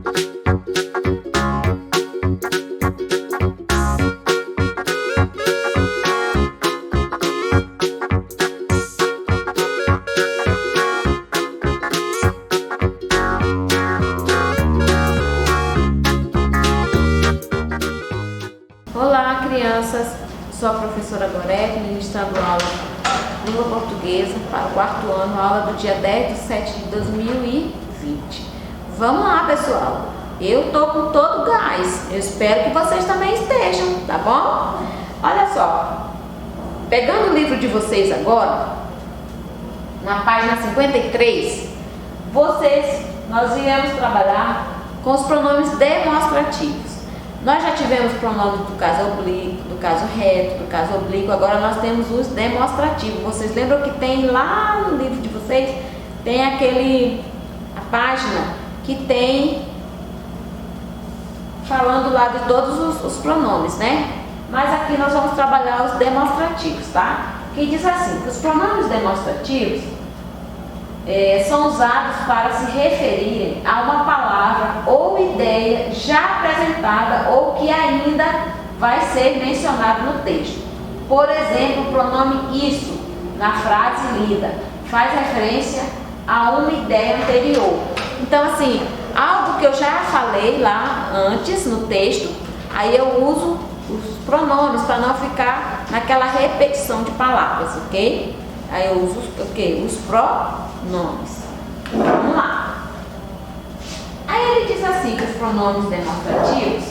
Olá, crianças! Sou a professora Gorete, ministrando aula de língua portuguesa para o quarto ano, aula do dia 10/7/2020. Vamos lá, pessoal! Eu tô com todo gás, eu espero que vocês também estejam, tá bom? Olha só, pegando o livro de vocês agora, na página 53, nós iremos trabalhar com os pronomes demonstrativos. Nós já tivemos pronomes do caso oblíquo, do caso reto, do caso oblíquo, agora nós temos os demonstrativos. Vocês lembram que tem lá no livro de vocês, tem a página que tem falando lá de todos os pronomes, né? Mas aqui nós vamos trabalhar os demonstrativos, tá? Que diz assim, que os pronomes demonstrativos são usados para se referirem a uma palavra ou ideia já apresentada ou que ainda vai ser mencionado no texto. Por exemplo, o pronome isso, na frase lida, faz referência a uma ideia anterior. Então, assim, algo que eu já falei lá antes no texto, aí eu uso os pronomes para não ficar naquela repetição de palavras, ok? Aí eu uso o quê? Os pronomes. Vamos lá. Aí ele diz assim que os pronomes demonstrativos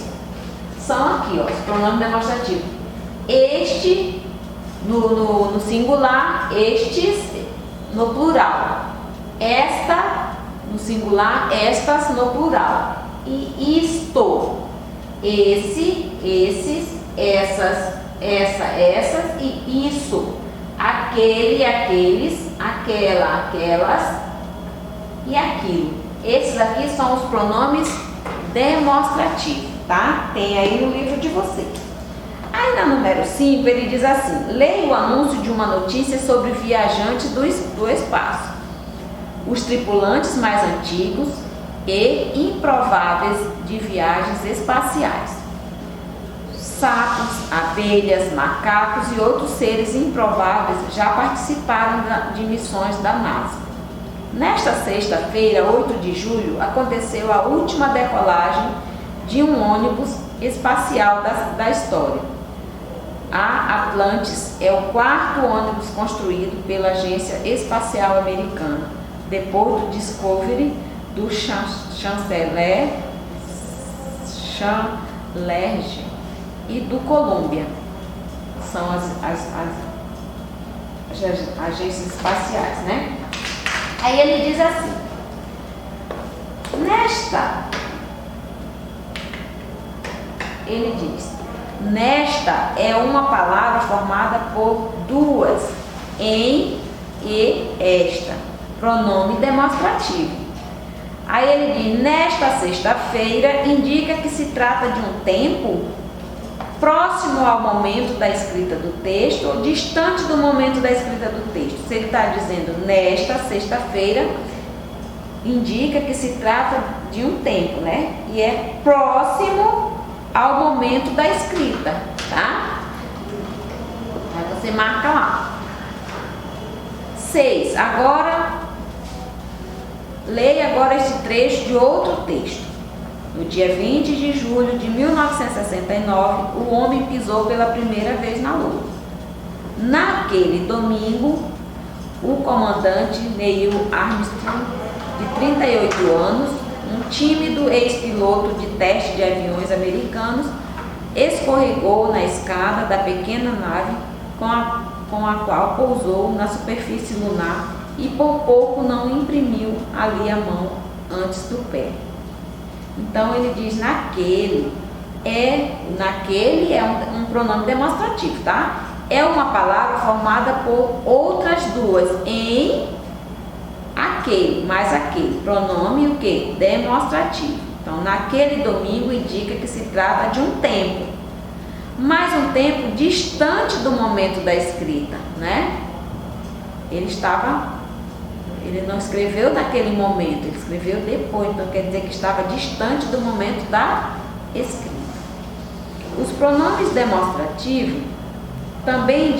são aqui, ó, os pronomes demonstrativos. Este no singular, estes no plural. Esta no singular, estas no plural. E isto, esse, esses, essas, essas e isso. Aquele, aqueles, aquela, aquelas e aquilo. Esses aqui são os pronomes demonstrativos, tá? Tem aí no livro de vocês. Aí na número 5 ele diz assim: leia o anúncio de uma notícia sobre viajantes do espaço. Os tripulantes mais antigos e improváveis de viagens espaciais. Sapos, abelhas, macacos e outros seres improváveis já participaram de missões da NASA. Nesta sexta-feira, 8 de julho, aconteceu a última decolagem de um ônibus espacial da história. A Atlantis é o quarto ônibus construído pela Agência Espacial Americana, depois do Discovery, do Chanceler e do Columbia. São as agências espaciais, né? Aí ele diz assim: nesta é uma palavra formada por duas, em e esta, pronome demonstrativo. Aí ele diz: nesta sexta-feira indica que se trata de um tempo próximo ao momento da escrita do texto ou distante do momento da escrita do texto. Se ele está dizendo nesta sexta-feira, indica que se trata de um tempo, né? E é próximo ao momento da escrita, tá? Aí você marca lá. 6. Agora, leia agora este trecho de outro texto. No dia 20 de julho de 1969, o homem pisou pela primeira vez na Lua. Naquele domingo, o comandante Neil Armstrong, de 38 anos, um tímido ex-piloto de teste de aviões americanos, escorregou na escada da pequena nave com a qual pousou na superfície lunar e por pouco não imprimiu ali a mão antes do pé. Então ele diz naquele é um pronome demonstrativo, tá? É uma palavra formada por outras duas, em, aquele, mais aquele. Pronome o quê? Demonstrativo. Então naquele domingo indica que se trata de um tempo, mas um tempo distante do momento da escrita, né? Ele Ele não escreveu naquele momento, ele escreveu depois, então quer dizer que estava distante do momento da escrita. Os pronomes demonstrativos também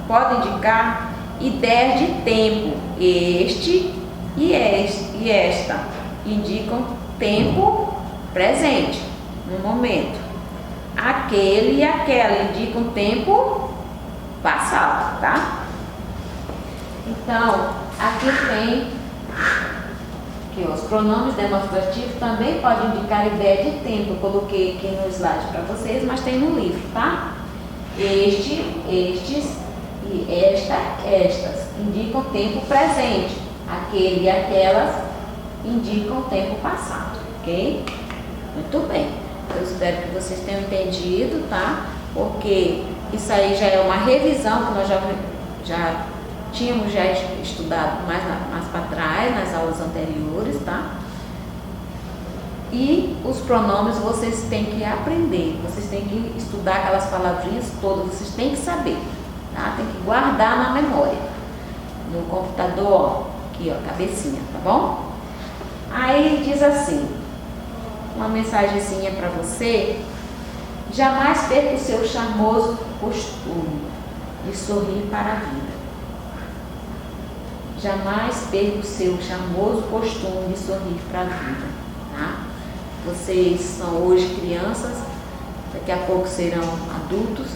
podem indicar ideias de tempo. Este e esta indicam tempo presente, no momento. Aquele e aquela indicam tempo passado, tá? Então, aqui tem que os pronomes demonstrativos também podem indicar ideia de tempo. Eu coloquei aqui no slide para vocês, mas tem no livro, tá? Este, estes e estas indicam tempo presente. Aquele e aquelas indicam tempo passado, ok? Muito bem. Eu espero que vocês tenham entendido, tá? Porque isso aí já é uma revisão que nós já tínhamos estudado mais para trás, nas aulas anteriores, tá? E os pronomes vocês têm que aprender, vocês têm que estudar aquelas palavrinhas todas, vocês têm que saber, tá? Tem que guardar na memória, no computador, ó, aqui ó, cabecinha, tá bom? Aí diz assim, uma mensagenzinha para você: jamais perca o seu charmoso costume de sorrir para a vida. Jamais perca o seu charmoso costume de sorrir para a vida, tá? Vocês são hoje crianças, daqui a pouco serão adultos,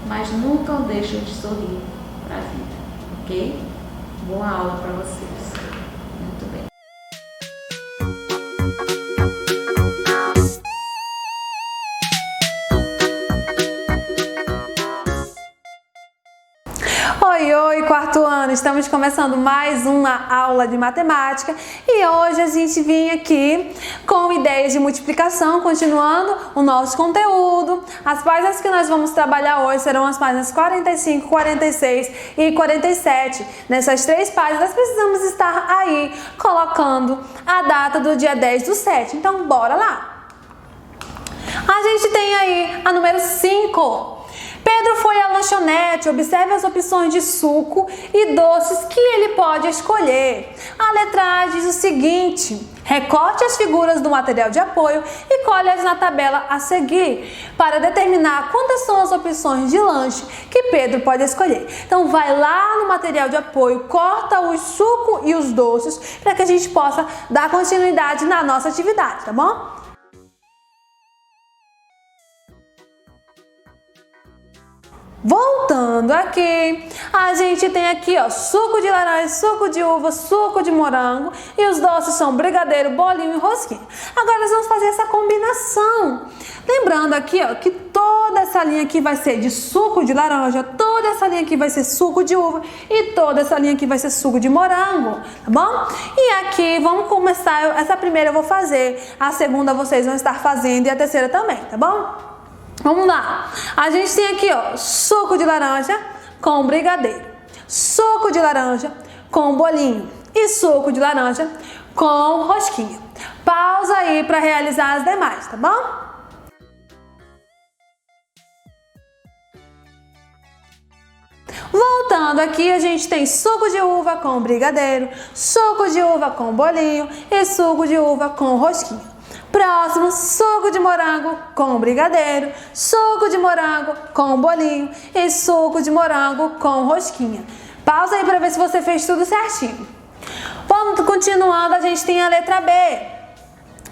mas nunca deixem de sorrir para a vida, ok? Boa aula para vocês. Muito bem. Oi, oi, quarto ano! Estamos começando mais uma aula de matemática e hoje a gente vem aqui com ideias de multiplicação, continuando o nosso conteúdo. As páginas que nós vamos trabalhar hoje serão as páginas 45, 46 e 47. Nessas três páginas nós precisamos estar aí colocando a data do dia 10/7. Então, bora lá! A gente tem aí a número 5. Pedro foi à lanchonete, observe as opções de suco e doces que ele pode escolher. A letra A diz o seguinte: recorte as figuras do material de apoio e colhe-as na tabela a seguir, para determinar quantas são as opções de lanche que Pedro pode escolher. Então vai lá no material de apoio, corta o suco e os doces, para que a gente possa dar continuidade na nossa atividade, tá bom? Voltando aqui, a gente tem aqui ó, suco de laranja, suco de uva, suco de morango e os doces são brigadeiro, bolinho e rosquinha. Agora nós vamos fazer essa combinação. Lembrando aqui ó, que toda essa linha aqui vai ser de suco de laranja, toda essa linha aqui vai ser suco de uva e toda essa linha aqui vai ser suco de morango, tá bom? E aqui vamos começar, essa primeira eu vou fazer, a segunda vocês vão estar fazendo e a terceira também, tá bom? Vamos lá, a gente tem aqui ó, suco de laranja com brigadeiro, suco de laranja com bolinho e suco de laranja com rosquinha. Pausa aí para realizar as demais, tá bom? Voltando aqui, a gente tem suco de uva com brigadeiro, suco de uva com bolinho e suco de uva com rosquinha. Próximo, suco de morango com brigadeiro, suco de morango com bolinho e suco de morango com rosquinha. Pausa aí para ver se você fez tudo certinho. Vamos continuando, a gente tem a letra B.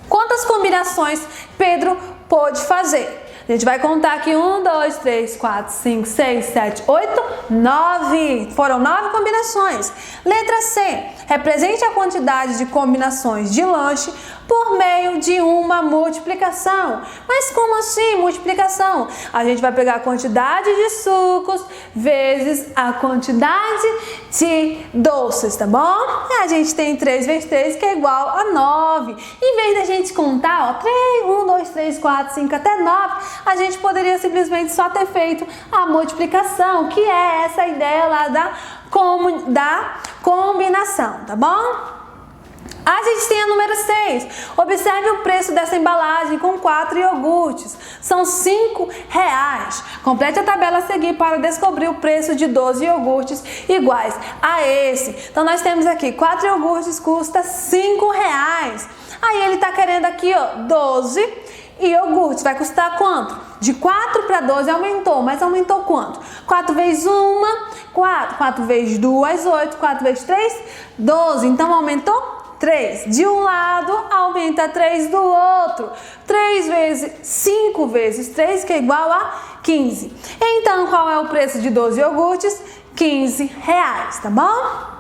Quantas combinações Pedro pôde fazer? A gente vai contar aqui 1, 2, 3, 4, 5, 6, 7, 8, 9. Foram 9 combinações. Letra C. Represente a quantidade de combinações de lanche por meio de uma multiplicação. Mas como assim multiplicação? A gente vai pegar a quantidade de sucos vezes a quantidade de doces, tá bom? E a gente tem 3 vezes 3 que é igual a 9. Em vez da gente contar, ó, 3, 1, 2, 3, 4, 5 até 9, a gente poderia simplesmente só ter feito a multiplicação, que é essa ideia lá da combinação, tá bom? A gente tem a número 6. Observe o preço dessa embalagem com 4 iogurtes. São R$ 5. Complete a tabela a seguir para descobrir o preço de 12 iogurtes iguais a esse. Então, nós temos aqui 4 iogurtes custa R$ 5. Aí, ele está querendo aqui, ó, 12 iogurtes. Vai custar quanto? De 4 para 12 aumentou, mas aumentou quanto? 4 vezes 1, 4. 4 vezes 2, 8. 4 vezes 3, 12. Então, aumentou 3. De um lado, aumenta 3 do outro. 5 vezes 3, que é igual a 15. Então, qual é o preço de 12 iogurtes? R$ 15, tá bom?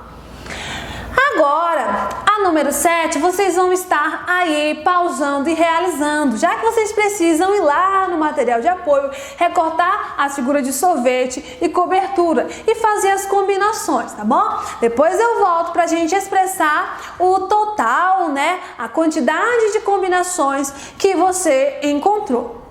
Agora, a número 7, vocês vão estar aí pausando e realizando, já que vocês precisam ir lá no material de apoio, recortar as figuras de sorvete e cobertura e fazer as combinações, tá bom? Depois eu volto pra gente expressar o total, né? A quantidade de combinações que você encontrou.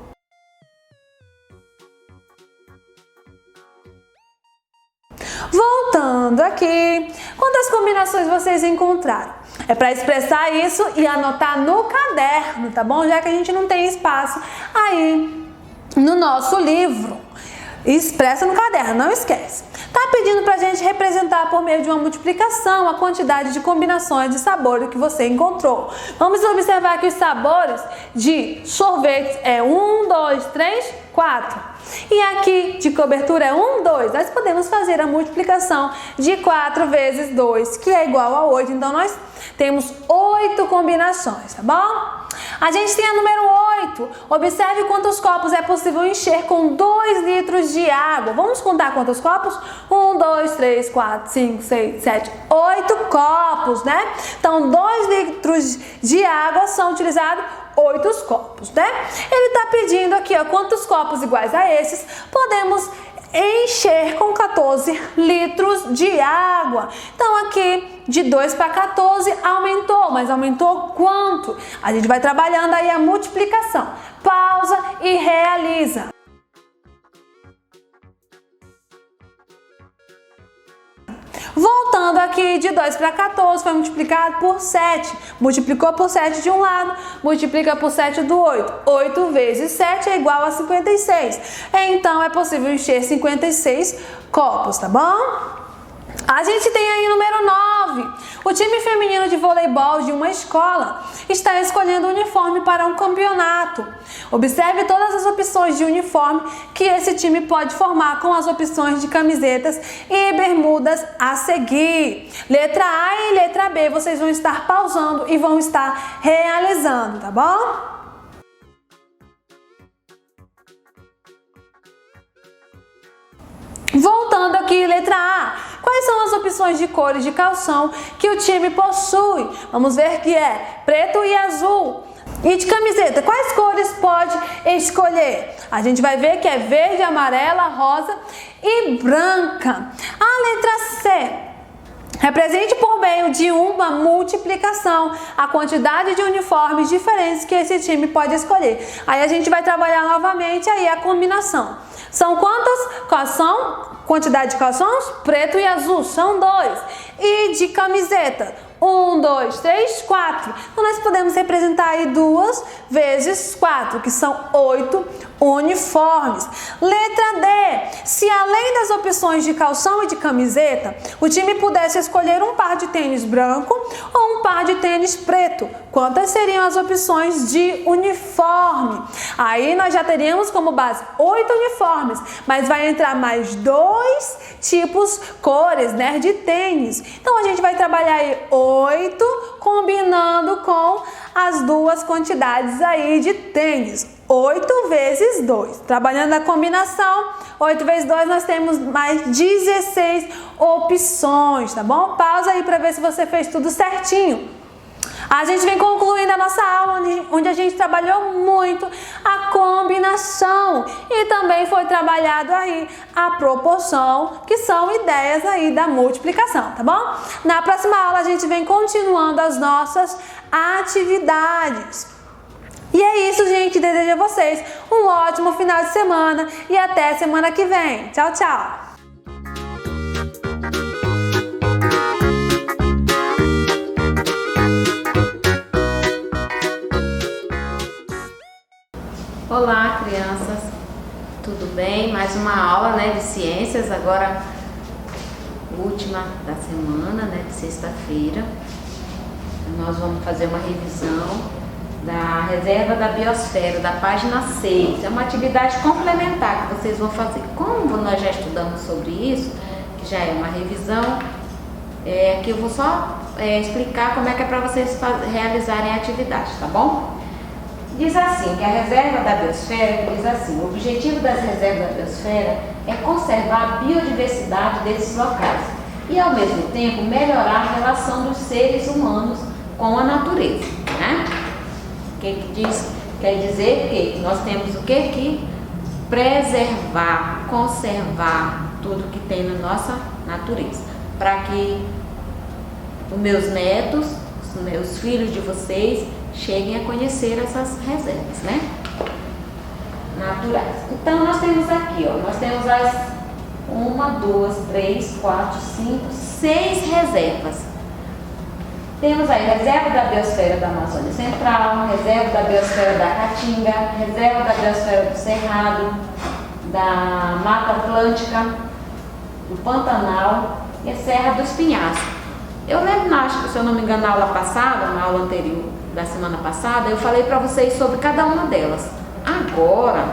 Voltando aqui, quantas combinações vocês encontraram? É para expressar isso e anotar no caderno, tá bom? Já que a gente não tem espaço aí no nosso livro. Expressa no caderno, não esquece. Tá pedindo pra gente representar por meio de uma multiplicação a quantidade de combinações de sabor que você encontrou. Vamos observar que os sabores de sorvete é 1, 2, 3, 4. E aqui de cobertura é 1, 2. Nós podemos fazer a multiplicação de 4 vezes 2, que é igual a 8. Então, nós temos 8 combinações, tá bom? A gente tem a número 8. Observe quantos copos é possível encher com 2 litros de água. Vamos contar quantos copos? 1, 2, 3, 4, 5, 6, 7, 8 copos, né? Então, 2 litros de água são utilizados 8 copos, né? Ele está pedindo aqui, ó, quantos copos iguais a esses podemos encher com 14 litros de água. Então, aqui de 2 para 14 aumentou, mas aumentou quanto? A gente vai trabalhando aí a multiplicação. Pausa e realiza. Voltando aqui, de 2 para 14 foi multiplicado por 7. Multiplicou por 7 de um lado, multiplica por 7 do 8. 8 vezes 7 é igual a 56. Então, é possível encher 56 copos, tá bom? A gente tem aí o número 9. O time feminino de voleibol de uma escola está escolhendo uniforme para um campeonato. Observe todas as opções de uniforme que esse time pode formar com as opções de camisetas e bermudas a seguir. Letra A e letra B vocês vão estar pausando e vão estar realizando, tá bom? Voltando aqui, letra A. Quais são as opções de cores de calção que o time possui? Vamos ver que é preto e azul. E de camiseta, quais cores pode escolher? A gente vai ver que é verde, amarela, rosa e branca. A letra C. Represente por meio de uma multiplicação a quantidade de uniformes diferentes que esse time pode escolher. Aí a gente vai trabalhar novamente aí a combinação. São quantas? Quantidade de calções? Preto e azul, são 2. E de camiseta? 1, 2, 3, 4. Então, nós podemos representar aí 2 vezes 4, que são 8 uniformes. Letra D. Se além das opções de calção e de camiseta, o time pudesse escolher um par de tênis branco ou um par de tênis preto, quantas seriam as opções de uniforme? Aí nós já teríamos como base 8 uniformes, mas vai entrar mais 2 tipos, cores, né, de tênis. Então, a gente vai trabalhar aí 8 combinando com as duas quantidades aí de tênis. 8 vezes 2. Trabalhando a combinação, 8 vezes 2 nós temos mais 16 opções, tá bom? Pausa aí para ver se você fez tudo certinho. A gente vem concluindo a nossa aula, onde a gente trabalhou muito a combinação e também foi trabalhado aí a proporção, que são ideias aí da multiplicação, tá bom? Na próxima aula a gente vem continuando as nossas atividades. E é isso, gente. Desejo a vocês um ótimo final de semana e até semana que vem. Tchau, tchau! Olá, crianças, tudo bem? Mais uma aula, né, de ciências, agora última da semana, né, de sexta-feira. Nós vamos fazer uma revisão da reserva da biosfera, da página 6. É uma atividade complementar que vocês vão fazer. Como nós já estudamos sobre isso, que já é uma revisão, aqui eu vou só explicar como é que é para vocês realizarem a atividade, tá bom? Diz assim, que a reserva da biosfera, diz assim, o objetivo das reservas da biosfera é conservar a biodiversidade desses locais e, ao mesmo tempo, melhorar a relação dos seres humanos com a natureza, né? O que diz? Quer dizer que nós temos o que? Que preservar, conservar tudo que tem na nossa natureza, para que os meus netos, os meus filhos de vocês, cheguem a conhecer essas reservas, né? Naturais. Então, nós temos aqui, ó, nós temos as 1, 2, 3, 4, 5, 6 reservas. Temos aí reserva da biosfera da Amazônia Central, reserva da biosfera da Caatinga, reserva da biosfera do Cerrado, da Mata Atlântica, do Pantanal e a Serra dos Pinhascos. Eu lembro, acho que, se eu não me engano, na aula passada, na aula anterior da semana passada, eu falei para vocês sobre cada uma delas. Agora,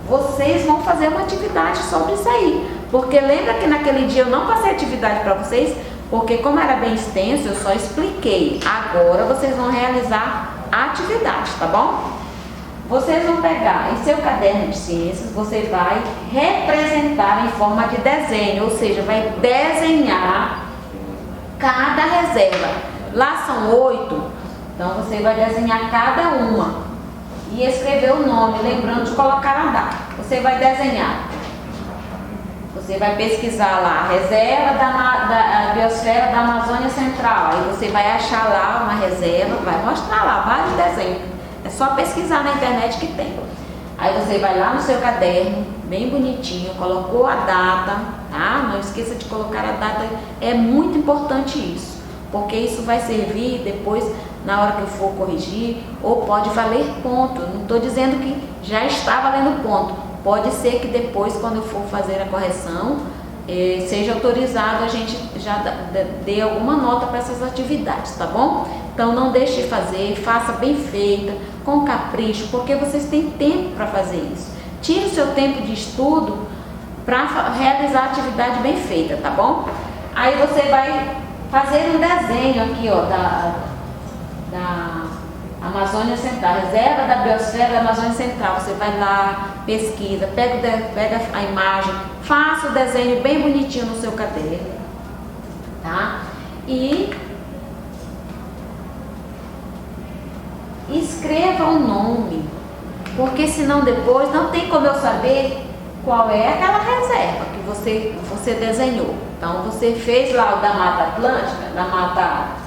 vocês vão fazer uma atividade sobre isso aí. Porque lembra que naquele dia eu não passei atividade para vocês, porque como era bem extenso, eu só expliquei. Agora vocês vão realizar a atividade, tá bom? Vocês vão pegar em seu caderno de ciências, você vai representar em forma de desenho, ou seja, vai desenhar cada reserva. Lá são 8, então você vai desenhar cada uma e escrever o nome, lembrando de colocar a data. Você vai desenhar, você vai pesquisar lá a reserva da biosfera da Amazônia Central, aí você vai achar lá uma reserva, vai mostrar lá vários desenhos, é só pesquisar na internet que tem. Aí você vai lá no seu caderno, bem bonitinho, colocou a data, tá? Não esqueça de colocar a data, é muito importante isso, porque isso vai servir depois, na hora que eu for corrigir, ou pode valer ponto. Não estou dizendo que já está valendo ponto, pode ser que depois, quando eu for fazer a correção, seja autorizado a gente já dê alguma nota para essas atividades, tá bom? Então não deixe de fazer, faça bem feita, com capricho, porque vocês têm tempo para fazer isso. Tire o seu tempo de estudo para realizar a atividade bem feita, tá bom? Aí você vai fazer um desenho aqui, ó, da Amazônia Central, reserva da biosfera da Amazônia Central. Você vai lá, pesquisa, pega a imagem, faça o desenho bem bonitinho no seu caderno, tá? E escreva o nome, porque senão depois não tem como eu saber qual é aquela reserva que você desenhou. Então você fez lá o da Mata Atlântica, da Mata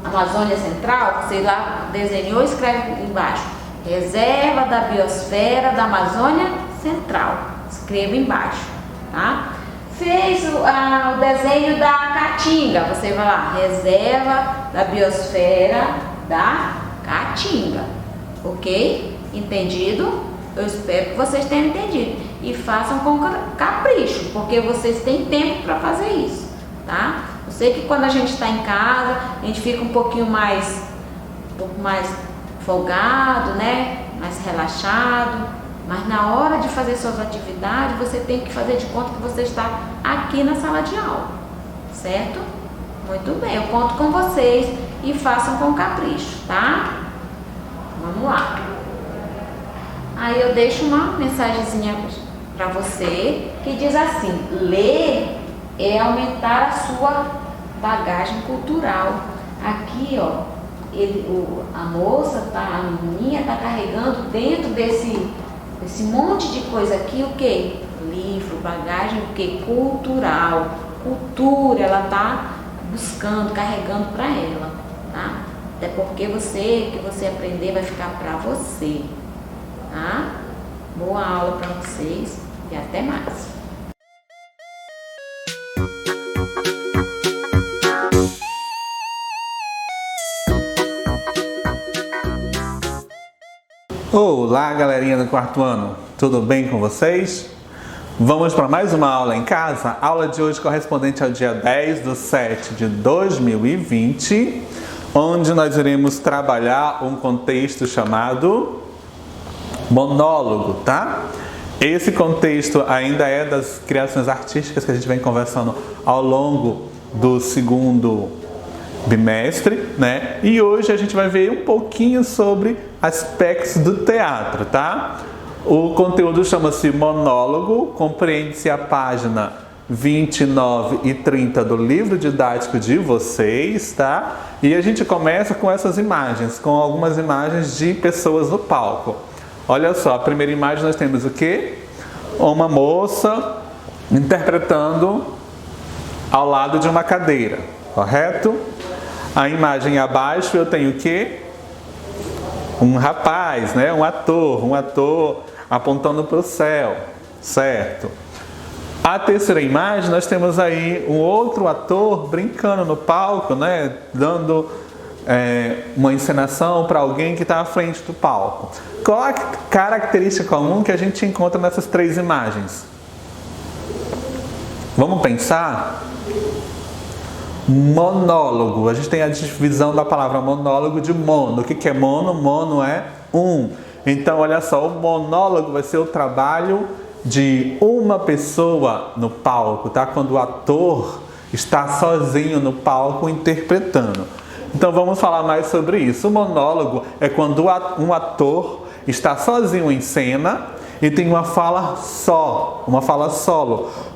Amazônia Central, você lá desenhou, escreve embaixo, reserva da biosfera da Amazônia Central, escreva embaixo, tá? Fez o desenho da Caatinga, você vai lá, reserva da biosfera da Caatinga, ok? Entendido? Eu espero que vocês tenham entendido e façam com capricho, porque vocês têm tempo para fazer isso, tá? Eu sei que quando a gente está em casa, a gente fica um pouco mais folgado, né? Mais relaxado, mas na hora de fazer suas atividades, você tem que fazer de conta que você está aqui na sala de aula, certo? Muito bem, eu conto com vocês e façam com capricho, tá? Vamos lá. Aí eu deixo uma mensagenzinha para você que diz assim: ler é aumentar a sua bagagem cultural. Aqui, ó, a moça, a menininha tá carregando dentro desse monte de coisa aqui o que? Livro, bagagem, o que? Cultural. Cultura, ela tá buscando, carregando para ela, tá? Até porque o que você aprender vai ficar para você, tá? Boa aula para vocês e até mais. Olá, galerinha do quarto ano, tudo bem com vocês? Vamos para mais uma aula em casa? A aula de hoje correspondente ao dia 10/7/2020, onde nós iremos trabalhar um contexto chamado monólogo, tá? Esse contexto ainda é das criações artísticas que a gente vem conversando ao longo do segundo bimestre, né? E hoje a gente vai ver um pouquinho sobre aspectos do teatro, tá? O conteúdo chama-se monólogo, compreende-se a página 29 e 30 do livro didático de vocês, tá? E a gente começa com essas imagens, com algumas imagens de pessoas no palco. Olha só, a primeira imagem nós temos o quê? Uma moça interpretando ao lado de uma cadeira, correto? A imagem abaixo eu tenho o quê? Um rapaz, né? Um ator apontando para o céu, certo? A terceira imagem nós temos aí um outro ator brincando no palco, né? Dando uma encenação para alguém que está à frente do palco. Qual a característica comum que a gente encontra nessas três imagens? Vamos pensar? Monólogo. A gente tem a divisão da palavra monólogo de mono. O que é mono? Mono é um. Então, olha só, o monólogo vai ser o trabalho de uma pessoa no palco, tá? Quando o ator está sozinho no palco interpretando. Então, vamos falar mais sobre isso. O monólogo é quando um ator está sozinho em cena e tem uma fala solo,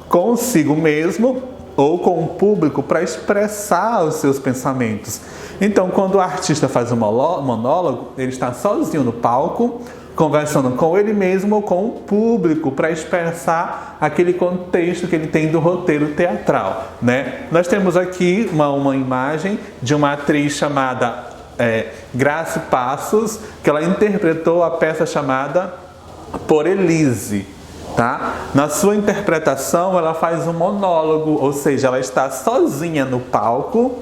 consigo mesmo ou com o público para expressar os seus pensamentos. Então, quando o artista faz um monólogo, ele está sozinho no palco, conversando com ele mesmo ou com o público para expressar aquele contexto que ele tem do roteiro teatral, né? Nós temos aqui uma imagem de uma atriz chamada Grace Passos, que ela interpretou a peça chamada Por Elise. Tá? Na sua interpretação, ela faz um monólogo, ou seja, ela está sozinha no palco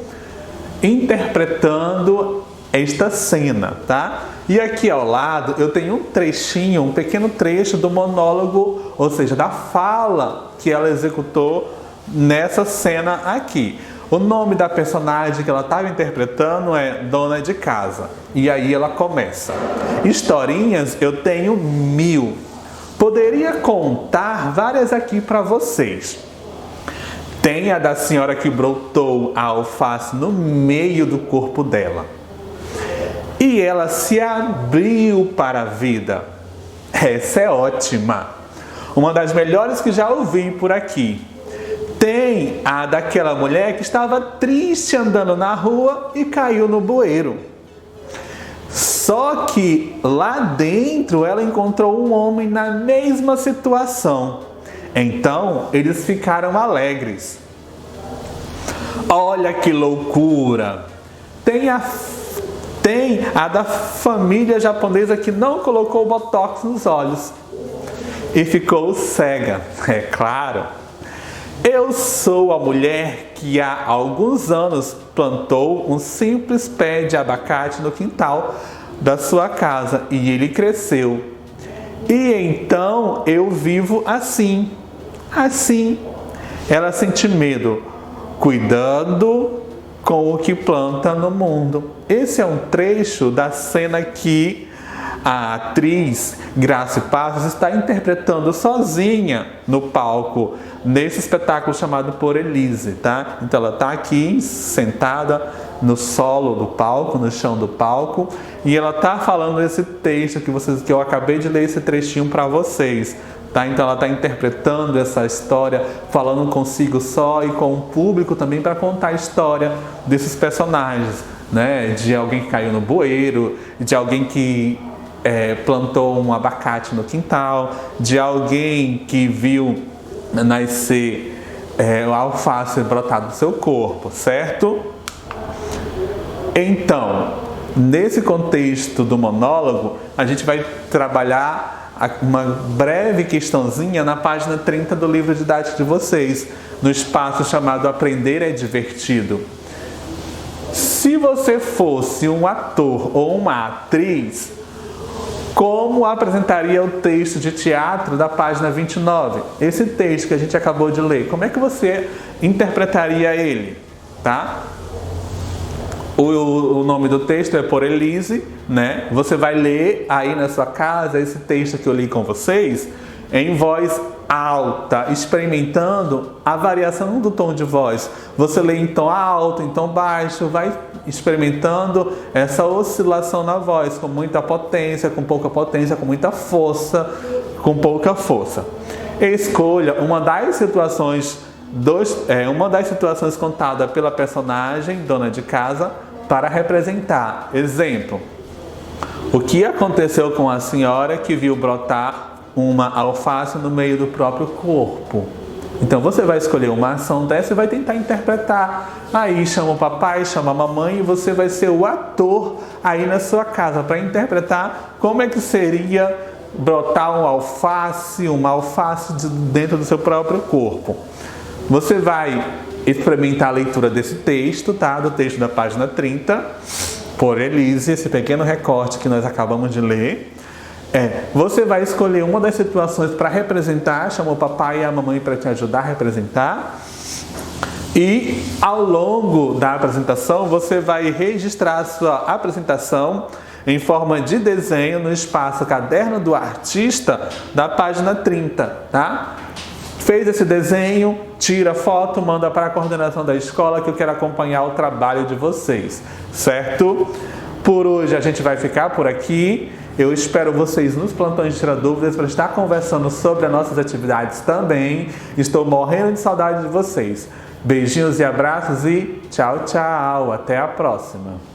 interpretando esta cena, tá? E aqui ao lado eu tenho um trechinho, um pequeno trecho do monólogo, ou seja, da fala que ela executou nessa cena aqui. O nome da personagem que ela estava interpretando é Dona de Casa. E aí ela começa. Historinhas eu tenho 1000. Poderia contar várias aqui para vocês. Tem a da senhora que brotou a alface no meio do corpo dela. E ela se abriu para a vida. Essa é ótima. Uma das melhores que já ouvi por aqui. Tem a daquela mulher que estava triste andando na rua e caiu no bueiro. Só que lá dentro ela encontrou um homem na mesma situação. Então eles ficaram alegres. Olha que loucura! Tem a da família japonesa que não colocou botox nos olhos e ficou cega. É claro. Eu sou a mulher que há alguns anos plantou um simples pé de abacate no quintal da sua casa e ele cresceu. E então eu vivo assim. Ela sente medo, cuidando com o que planta no mundo. Esse é um trecho da cena que a atriz Grace Passos está interpretando sozinha no palco, nesse espetáculo chamado Por Elise, tá? Então ela está aqui sentada no solo do palco, no chão do palco, e ela está falando esse texto que eu acabei de ler esse trechinho para vocês, tá? Então ela está interpretando essa história, falando consigo só e com o público também para contar a história desses personagens, né? De alguém que caiu no bueiro, de alguém que plantou um abacate no quintal, de alguém que viu nascer o alface brotado do seu corpo, certo? Então, nesse contexto do monólogo, a gente vai trabalhar uma breve questãozinha na página 30 do livro didático de vocês, no espaço chamado Aprender é Divertido. Se você fosse um ator ou uma atriz, Como apresentaria o texto de teatro da página 29? Esse texto que a gente acabou de ler, como é que você interpretaria ele? Tá? O nome do texto é Por Elise, né? Você vai ler aí na sua casa esse texto que eu li com vocês em voz alta, experimentando a variação do tom de voz. Você lê em tom alto, em tom baixo, vai experimentando essa oscilação na voz, com muita potência, com pouca potência, com muita força, com pouca força. Escolha uma das situações contada pela personagem dona de casa para representar. Exemplo: o que aconteceu com a senhora que viu brotar uma alface no meio do próprio corpo? Então você vai escolher uma ação dessa e vai tentar interpretar. Aí chama o papai, chama a mamãe e você vai ser o ator aí na sua casa para interpretar como é que seria brotar uma alface de dentro do seu próprio corpo. Você vai experimentar a leitura desse texto, tá? Do texto da página 30, Por Elise, esse pequeno recorte que nós acabamos de ler. Você vai escolher uma das situações para representar, chama o papai e a mamãe para te ajudar a representar. E ao longo da apresentação, você vai registrar a sua apresentação em forma de desenho no espaço Caderno do Artista da página 30, tá? Fez esse desenho, tira foto, manda para a coordenação da escola que eu quero acompanhar o trabalho de vocês, certo? Por hoje a gente vai ficar por aqui. Eu espero vocês nos plantões de Tira Dúvidas para estar conversando sobre as nossas atividades também. Estou morrendo de saudade de vocês. Beijinhos e abraços e tchau, tchau. Até a próxima.